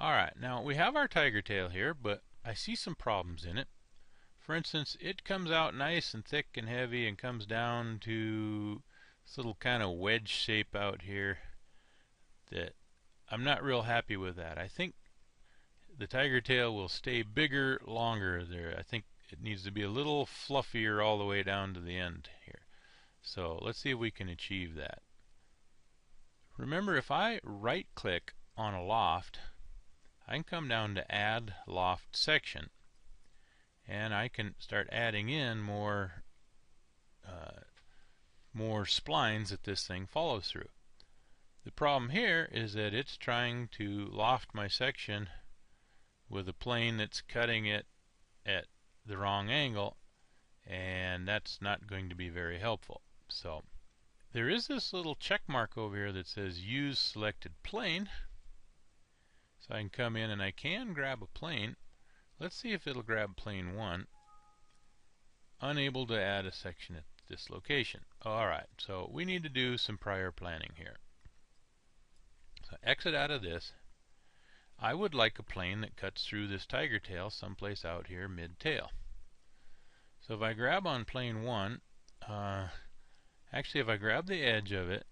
Alright, now we have our tiger tail here, but I see some problems in it. For instance, it comes out nice and thick and heavy and comes down to this little kind of wedge shape out here that I'm not real happy with that. I think the tiger tail will stay bigger longer there. I think it needs to be a little fluffier all the way down to the end here. So let's see if we can achieve that. Remember, if I right click on a loft, I can come down to add loft section, and I can start adding in more splines that this thing follows through. The problem here is that it's trying to loft my section with a plane that's cutting it at the wrong angle, and that's not going to be very helpful. So there is this little check mark over here that says use selected plane. So I can come in and I can grab a plane. Let's see if it'll grab plane 1. Unable to add a section at this location. Alright, so we need to do some prior planning here. So exit out of this. I would like a plane that cuts through this tiger tail someplace out here mid-tail. So if I grab on plane 1, actually if I grab the edge of it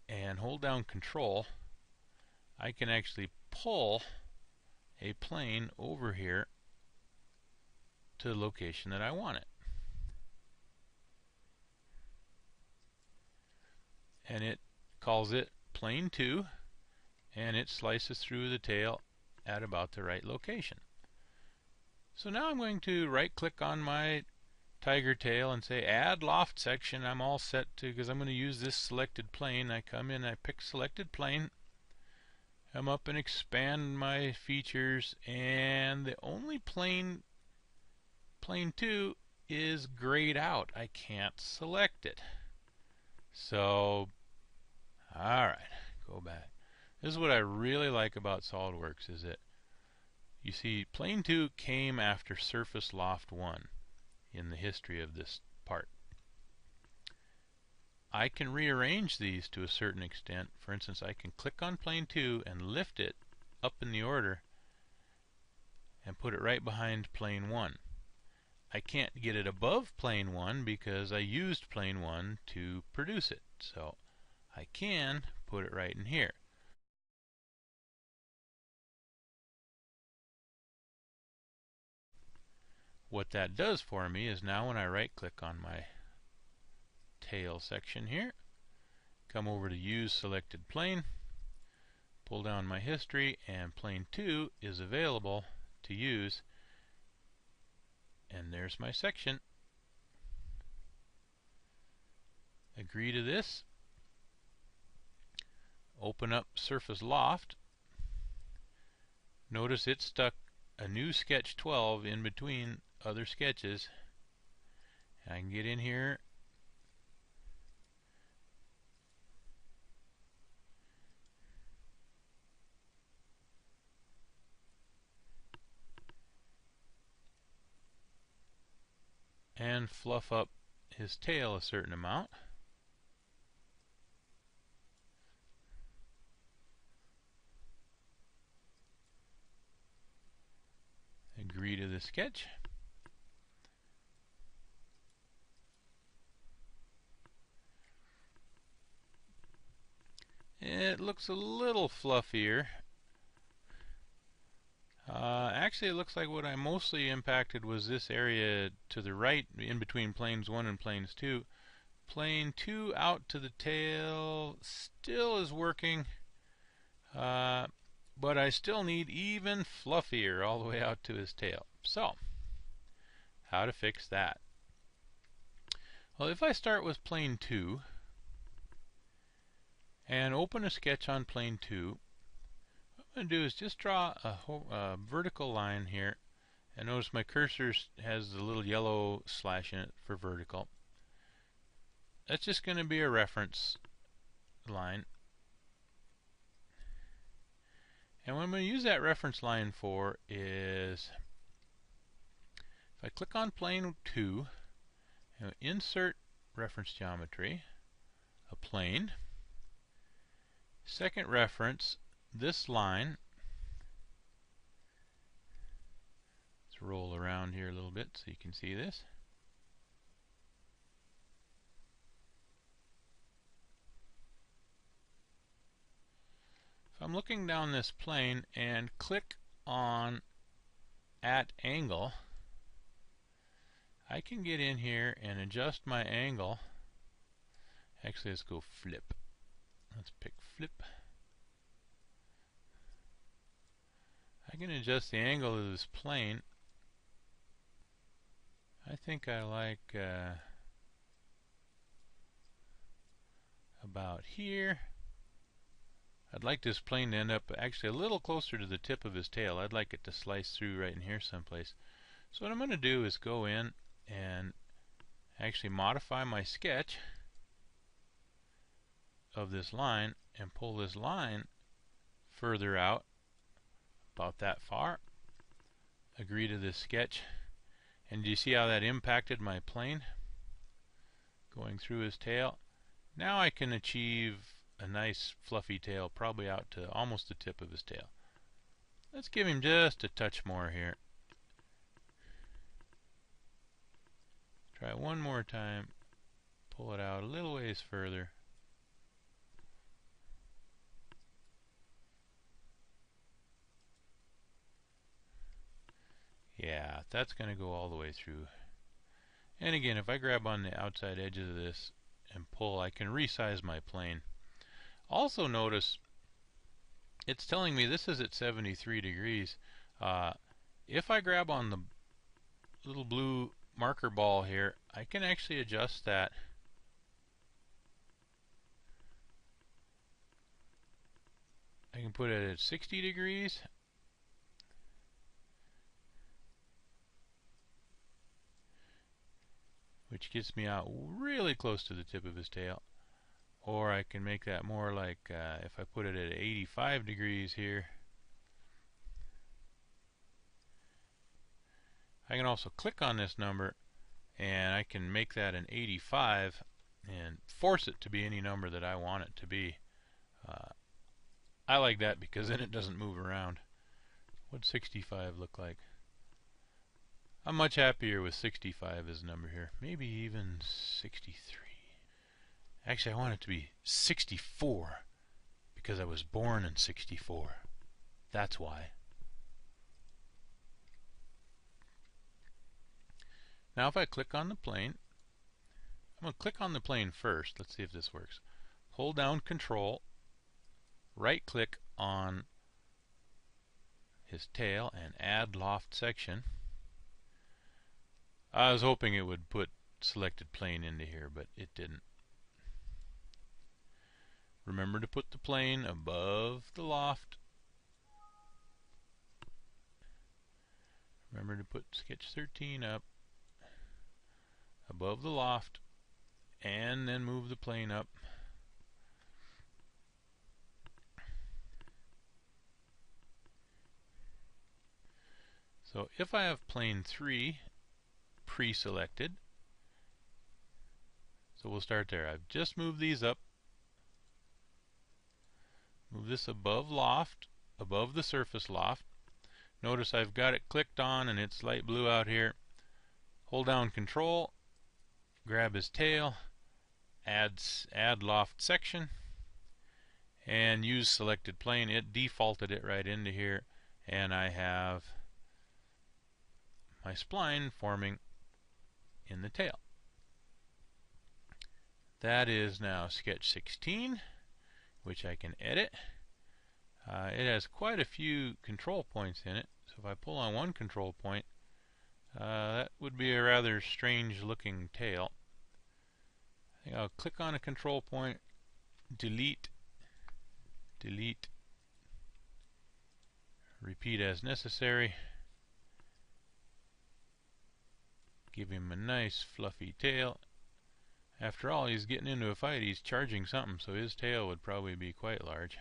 and hold down control, I can actually pull a plane over here to the location that I want it. And it calls it plane 2, and it slices through the tail at about the right location. So now I'm going to right click on my tiger tail and say add loft section. I'm all set to, because I'm going to use this selected plane. I come in, I pick selected plane, come up and expand my features, and the only plane 2 is grayed out. I can't select it. So alright, go back. This is what I really like about SOLIDWORKS, is that you see plane 2 came after surface loft 1 in the history of this part. I can rearrange these to a certain extent. For instance, I can click on plane 2 and lift it up in the order and put it right behind plane 1. I can't get it above plane 1 because I used plane 1 to produce it. So I can put it right in here. What that does for me is now when I right click on my tail section here, come over to use selected plane, pull down my history, and plane 2 is available to use, and there's my section. Agree to this, open up surface loft. Notice it stuck a new sketch 12 in between other sketches. I can get in here and fluff up his tail a certain amount. Agree to the sketch. It looks a little fluffier. Actually, it looks like what I mostly impacted was this area to the right in between planes 1 and planes 2. Plane 2 out to the tail still is working, but I still need even fluffier all the way out to his tail. So, how to fix that? Well, if I start with plane 2 and open a sketch on plane 2, what I'm going to do is just draw a vertical line here, and notice my cursor has the little yellow slash in it for vertical. That's just going to be a reference line. And what I'm going to use that reference line for is, if I click on plane 2, and insert reference geometry, a plane, second reference, this line, around here a little bit so you can see this. So I'm looking down this plane and click on at angle. I can get in here and adjust my angle. Actually, let's go flip. Let's pick flip. I can adjust the angle of this plane. I think I like about here. I'd like this plane to end up actually a little closer to the tip of his tail. I'd like it to slice through right in here someplace. So what I'm going to do is go in and actually modify my sketch of this line and pull this line further out, about that far. Agree to this sketch. And do you see how that impacted my plane? Going through his tail. Now I can achieve a nice fluffy tail, probably out to almost the tip of his tail. Let's give him just a touch more here. Try it one more time. Pull it out a little ways further. Yeah, that's going to go all the way through. And again, if I grab on the outside edges of this and pull, I can resize my plane. Also notice it's telling me this is at 73 degrees. If I grab on the little blue marker ball here, I can actually adjust that. I can put it at 60 degrees. Which gets me out really close to the tip of his tail. Or I can make that more like if I put it at 85 degrees here. I can also click on this number and I can make that an 85 and force it to be any number that I want it to be. I like that because then it doesn't move around. What's 65 look like? I'm much happier with 65 as a number here. Maybe even 63. Actually, I want it to be 64 because I was born in 64. That's why. Now if I click on the plane, I'm going to click on the plane first. Let's see if this works. Hold down Control, right click on his tail and add loft section. I was hoping it would put selected plane into here, but it didn't. Remember to put the plane above the loft. Remember to put sketch 13 up above the loft and then move the plane up. So if I have plane 3 pre-selected, so we'll start there. I've just moved these up. Move this above loft, above the surface loft. Notice I've got it clicked on and it's light blue out here. Hold down Control, grab his tail, add loft section, and use selected plane. It defaulted it right into here, and I have my spline forming in the tail. That is now sketch 16, which I can edit. It has quite a few control points in it, so if I pull on one control point, that would be a rather strange looking tail. I think I'll click on a control point, delete, delete, repeat as necessary. Give him a nice fluffy tail. After all, he's getting into a fight, he's charging something, so his tail would probably be quite large.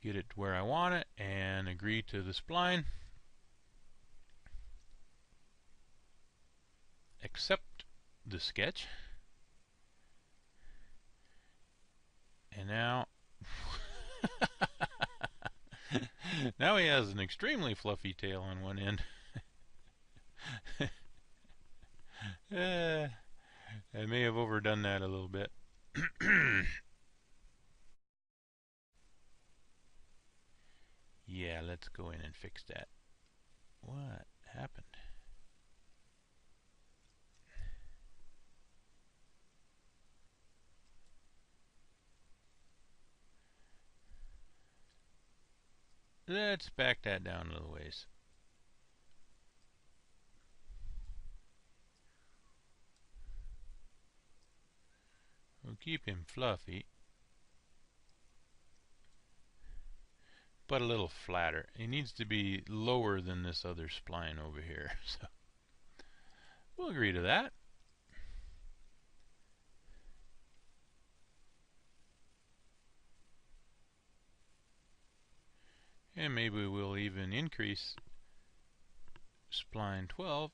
Get it where I want it and agree to the spline. Accept the sketch. And now, has an extremely fluffy tail on one end. I may have overdone that a little bit. Yeah, let's go in and fix that. What happened? Let's back that down a little ways. We'll keep him fluffy, but a little flatter. He needs to be lower than this other spline over here. So we'll agree to that. And maybe we'll even increase spline 12.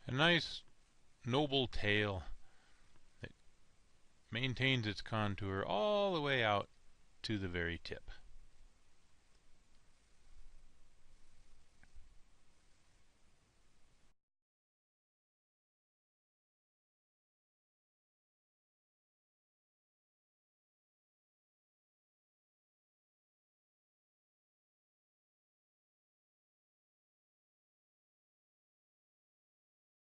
A nice noble tail that maintains its contour all the way out to the very tip.